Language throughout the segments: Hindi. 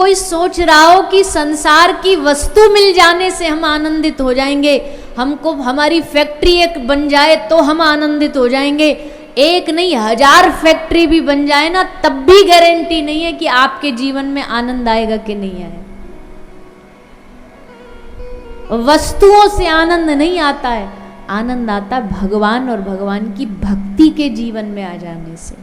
कोई सोच रहा हो कि संसार की वस्तु मिल जाने से हम आनंदित हो जाएंगे, हमको हमारी फैक्ट्री एक बन जाए तो हम आनंदित हो जाएंगे, एक नहीं 1000 फैक्ट्री भी बन जाए ना, तब भी गारंटी नहीं है कि आपके जीवन में आनंद आएगा कि नहीं आएगा। वस्तुओं से आनंद नहीं आता है, आनंद आता है भगवान और भगवान की भक्ति के जीवन में आ जाने से।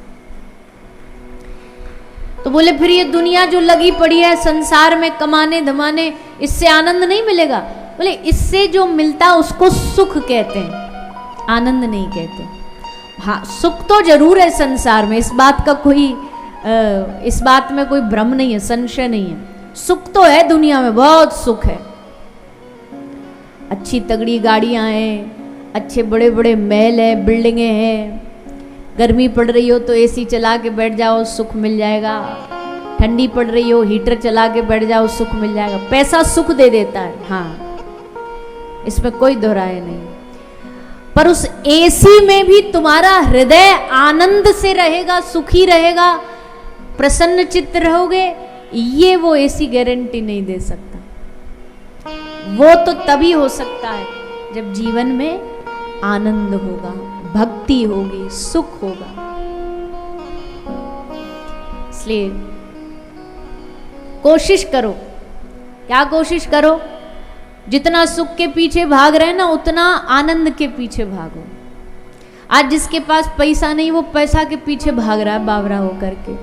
तो बोले फिर ये दुनिया जो लगी पड़ी है संसार में कमाने धमाने, इससे आनंद नहीं मिलेगा? बोले इससे जो मिलता उसको सुख कहते हैं, आनंद नहीं कहते। हाँ, सुख तो जरूर है संसार में, इस बात में कोई भ्रम नहीं है, संशय नहीं है। सुख तो है, दुनिया में बहुत सुख है, अच्छी तगड़ी गाड़ियां हैं, अच्छे बड़े बड़े महल है, बिल्डिंगें हैं, गर्मी पड़ रही हो तो एसी चला के बैठ जाओ सुख मिल जाएगा, ठंडी पड़ रही हो हीटर चला के बैठ जाओ सुख मिल जाएगा। पैसा सुख दे देता है, हाँ, इसमें कोई दोहराए नहीं। पर उस एसी में भी तुम्हारा हृदय आनंद से रहेगा, सुखी रहेगा, प्रसन्न चित्त रहोगे, ये वो एसी गारंटी नहीं दे सकता। वो तो तभी हो सकता है जब जीवन में आनंद होगा, भक्ति होगी, सुख होगा। इसलिए कोशिश करो, क्या कोशिश करो? जितना सुख के पीछे भाग रहे हैं ना, उतना आनंद के पीछे भागो। आज जिसके पास पैसा नहीं, वो पैसा के पीछे भाग रहा है बावरा होकर के,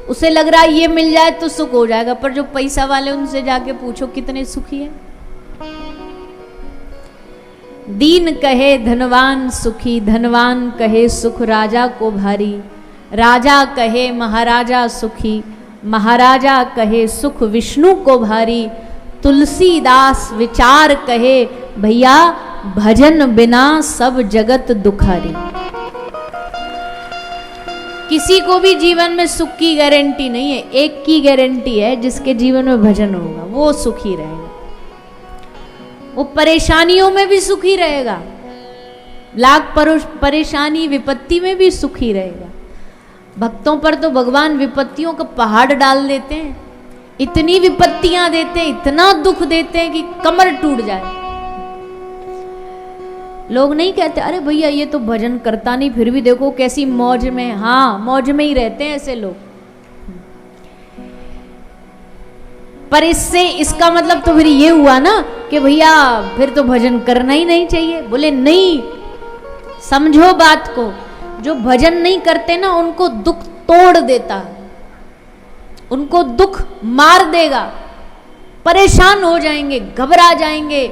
उसे लग रहा है ये मिल जाए तो सुख हो जाएगा। पर जो पैसा वाले, उनसे जाके पूछो कितने सुखी है। दीन कहे धनवान सुखी, धनवान कहे सुख राजा को भारी, राजा कहे महाराजा सुखी, महाराजा कहे सुख विष्णु को भारी, तुलसीदास विचार कहे भैया भजन बिना सब जगत दुखारी। किसी को भी जीवन में सुख की गारंटी नहीं है, एक की गारंटी है, जिसके जीवन में भजन होगा वो सुखी रहेगा, वो परेशानियों में भी सुखी रहेगा, लाख परेशानी विपत्ति में भी सुखी रहेगा। भक्तों पर तो भगवान विपत्तियों का पहाड़ डाल देते हैं, इतनी विपत्तियां देते हैं, इतना दुख देते हैं कि कमर टूट जाए। लोग नहीं कहते अरे भैया ये तो भजन करता नहीं, फिर भी देखो कैसी मौज में। हाँ, मौज में ही रहते हैं ऐसे लोग। पर इससे इसका मतलब तो फिर ये हुआ ना कि भैया फिर तो भजन करना ही नहीं चाहिए। बोले नहीं, समझो बात को, जो भजन नहीं करते ना उनको दुख तोड़ देता है, उनको दुख मार देगा, परेशान हो जाएंगे, घबरा जाएंगे,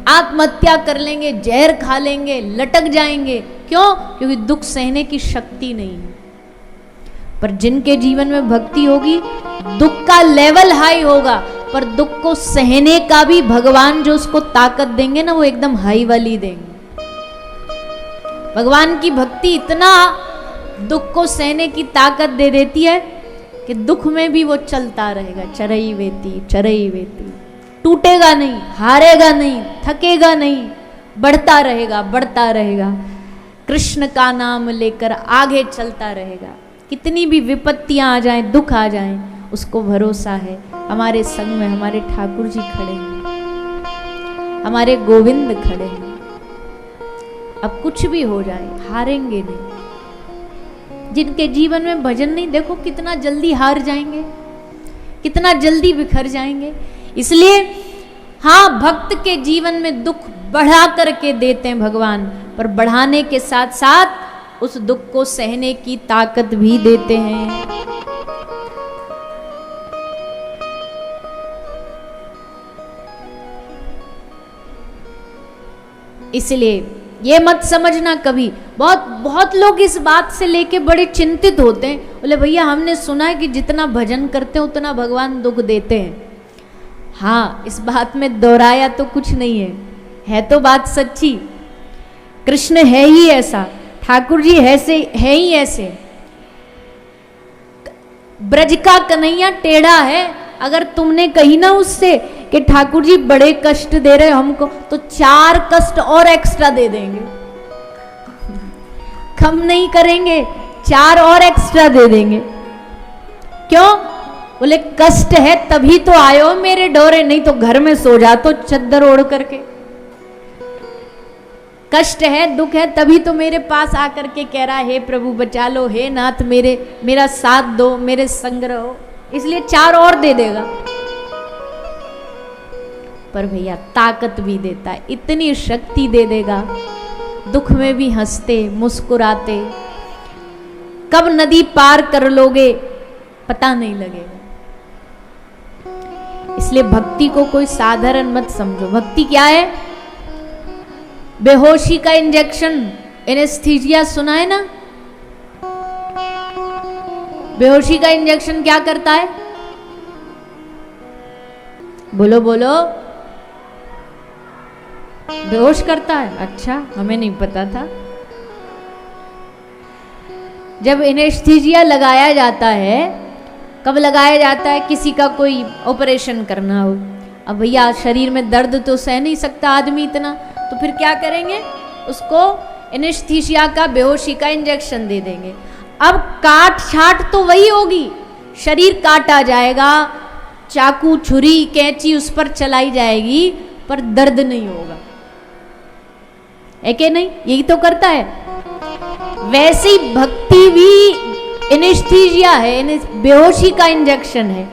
आत्महत्या कर लेंगे, जहर खा लेंगे, लटक जाएंगे। क्यों? क्योंकि दुख सहने की शक्ति नहीं है। पर जिनके जीवन में भक्ति होगी, दुख का लेवल हाई होगा, पर दुख को सहने का भी भगवान जो उसको ताकत देंगे ना, वो एकदम हाई वाली देंगे। भगवान की भक्ति इतना दुख को सहने की ताकत दे देती है कि दुख में भी वो चलता रहेगा, चरई वेती, टूटेगा नहीं, हारेगा नहीं, थकेगा नहीं, बढ़ता रहेगा, कृष्ण का नाम लेकर आगे चलता रहेगा। कितनी भी विपत्तियां आ जाएं, दुख आ जाएं, उसको भरोसा है हमारे संग में हमारे ठाकुर जी खड़े हैं, हमारे गोविंद खड़े हैं। अब कुछ भी हो जाए हारेंगे नहीं। जिनके जीवन में भजन नहीं, देखो कितना जल्दी हार जाएंगे, कितना जल्दी बिखर जाएंगे। इसलिए हाँ, भक्त के जीवन में दुख बढ़ा करके देते हैं भगवान, पर बढ़ाने के साथ साथ उस दुख को सहने की ताकत भी देते हैं। इसलिए ये मत समझना कभी, बहुत लोग इस बात से लेके बड़े चिंतित होते हैं। बोले भैया हमने सुना है कि जितना भजन करते हैं उतना भगवान दुख देते हैं। हाँ, इस बात में दोहराया तो कुछ नहीं है तो बात सच्ची। कृष्ण है ही ऐसा, ठाकुर जी है ही ऐसे। ब्रज का कन्हैया टेढ़ा है। अगर तुमने कही ना उससे कि ठाकुर जी बड़े कष्ट दे रहे हमको, तो 4 कष्ट और एक्स्ट्रा दे देंगे, कम नहीं करेंगे, 4 और एक्स्ट्रा दे देंगे। क्यों? बोले कष्ट है तभी तो आयो मेरे डोरे, नहीं तो घर में सो जा तो चद्दर ओढ़ करके। कष्ट है, दुख है, तभी तो मेरे पास आकर के कह रहा है हे प्रभु बचा लो, हे नाथ मेरा साथ दो, मेरे संग रहो। इसलिए 4 और दे देगा। पर भैया ताकत भी देता है, इतनी शक्ति दे देगा, दुख में भी हंसते मुस्कुराते, कब नदी पार कर लोगे पता नहीं लगेगा। इसलिए भक्ति को कोई साधारण मत समझो। भक्ति क्या है? बेहोशी का इंजेक्शन, एनेस्थीसिया सुना है ना? बेहोशी का इंजेक्शन क्या करता है? बोलो बोलो। बेहोश करता है? अच्छा, हमें नहीं पता था। जब एनेस्थीसिया लगाया जाता है, कब लगाया जाता है? किसी का कोई ऑपरेशन करना हो। अब भैया शरीर में दर्द तो सह नहीं सकता आदमी इतना, तो फिर क्या करेंगे? उसको एनेस्थीसिया का, बेहोशी का इंजेक्शन दे देंगे। अब काट छाट तो वही होगी, शरीर काटा जाएगा, चाकू छुरी कैंची उस पर चलाई जाएगी, पर दर्द नहीं होगा, है कि नहीं? यही तो करता है। वैसे ही भक्ति भी एनेस्थीसिया है, बेहोशी का इंजेक्शन है।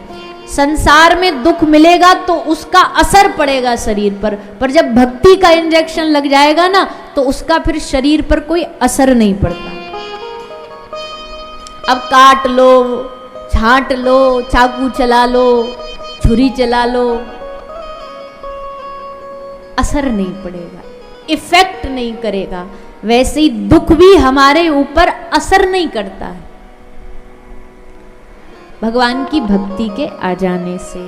संसार में दुख मिलेगा तो उसका असर पड़ेगा शरीर पर जब भक्ति का इंजेक्शन लग जाएगा ना, तो उसका फिर शरीर पर कोई असर नहीं पड़ता। अब काट लो, छांट लो, चाकू चला लो, छुरी चला लो, असर नहीं पड़ेगा, इफेक्ट नहीं करेगा। वैसे ही दुख भी हमारे ऊपर असर नहीं करता है भगवान की भक्ति के आ जाने से।